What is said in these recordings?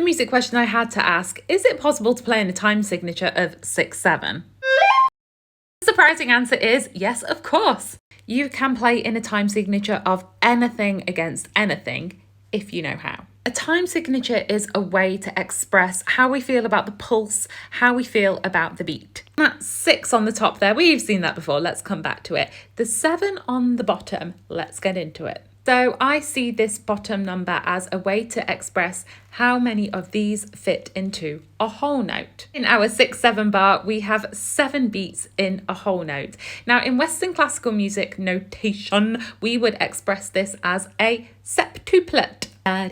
music question I had to ask, is it possible to play in a time signature of 6/7? The surprising answer is yes, of course. You can play in a time signature of anything against anything if you know how. A time signature is a way to express how we feel about the pulse, how we feel about the beat. That's 6 on the top there. We've seen that before. Let's come back to it. The 7 on the bottom. Let's get into it. So I see this bottom number as a way to express how many of these fit into a whole note. In our 6/7 bar, we have 7 beats in a whole note. Now, in Western classical music notation, we would express this as a septuplet. 1,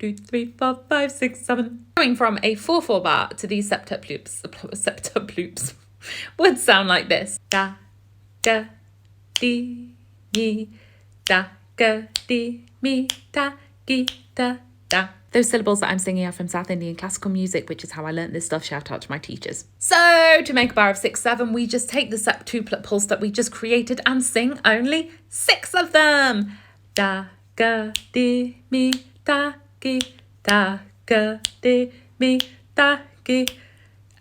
2, 3, 4, 5, 6, 7. Going from a 4/4 bar to these septuploops would sound like this. Da, ga, di, mi, da, ga, di, mi, da, gi, da, da. Those syllables that I'm singing are from South Indian classical music, which is how I learnt this stuff. Shout out to my teachers. So to make a bar of 6/7, we just take the septuplet pulse that we just created and sing only 6 of them. Da, ga, di, mi, da, gi, da, ga, di, mi, da, gi.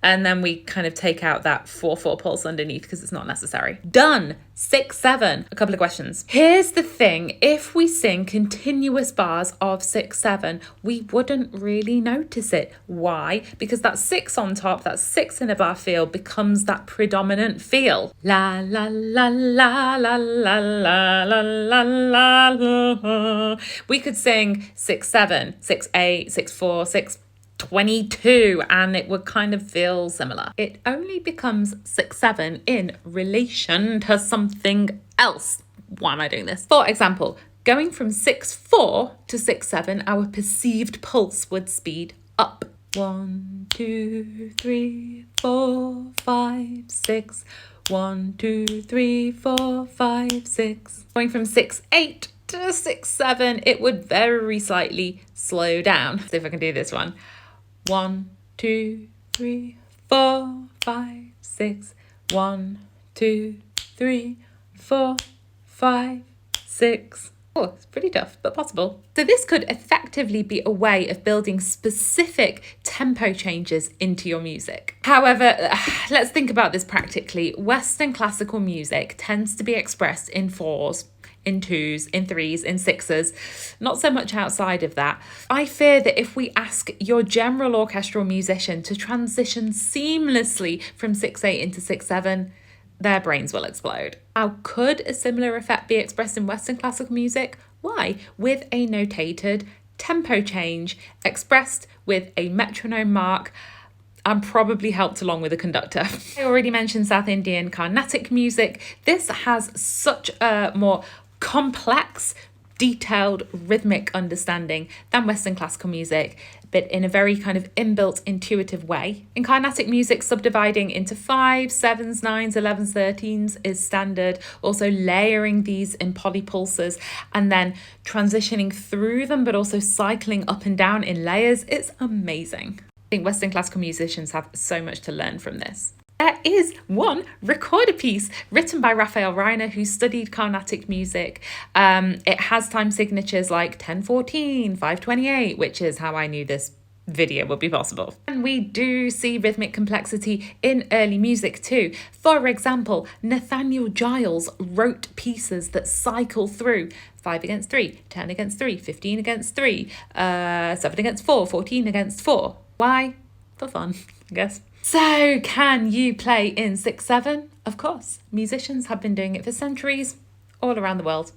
And then we kind of take out that 4/4 pulse underneath because it's not necessary. Done. 6/7. A couple of questions. Here's the thing. If we sing continuous bars of 6/7, we wouldn't really notice it. Why? Because that 6 on top, that 6 in a bar feel becomes that predominant feel. La, la, la, la, la, la, la, la, la, la, la. We could sing 6/7, 6/8, 6/4, 6/22, and it would kind of feel similar. It only becomes 6/7 in relation to something else. Why am I doing this? For example, going from 6/4 to 6/7, our perceived pulse would speed up. 1, 2, 3, 4, 5, 6. 1, 2, 3, 4, 5, 6. Going from 6/8 to 6/7, it would very slightly slow down. See if I can do this one. 1, 2, 3, 4, 5, 6. 1, 2, 3, 4, 5, 6. Oh, it's pretty tough, but possible. So this could effectively be a way of building specific tempo changes into your music. However, let's think about this practically. Western classical music tends to be expressed in 4s, in 2s, in 3s, in 6s, not so much outside of that. I fear that if we ask your general orchestral musician to transition seamlessly from 6/8 into 6/7, their brains will explode. How could a similar effect be expressed in Western classical music? Why? With a notated tempo change expressed with a metronome mark and probably helped along with a conductor. I already mentioned South Indian Carnatic music. This has such a more complex, detailed rhythmic understanding than Western classical music, but in a very kind of inbuilt intuitive way. In Carnatic music, subdividing into 5s, 7s, 9s, 11s, 13s is standard. Also layering these in polypulses and then transitioning through them, but also cycling up and down in layers. It's amazing. I think Western classical musicians have so much to learn from this. There is one recorder piece written by Rafael Reina, who studied Carnatic music. It has time signatures like 10/14, 5/28, which is how I knew this video would be possible. And we do see rhythmic complexity in early music too. For example, Nathaniel Giles wrote pieces that cycle through 5 against 3, 10 against 3, 15 against 3, 7 against 4, 14 against 4. Why? For fun, I guess. So can you play in 6/7? Of course. Musicians have been doing it for centuries all around the world.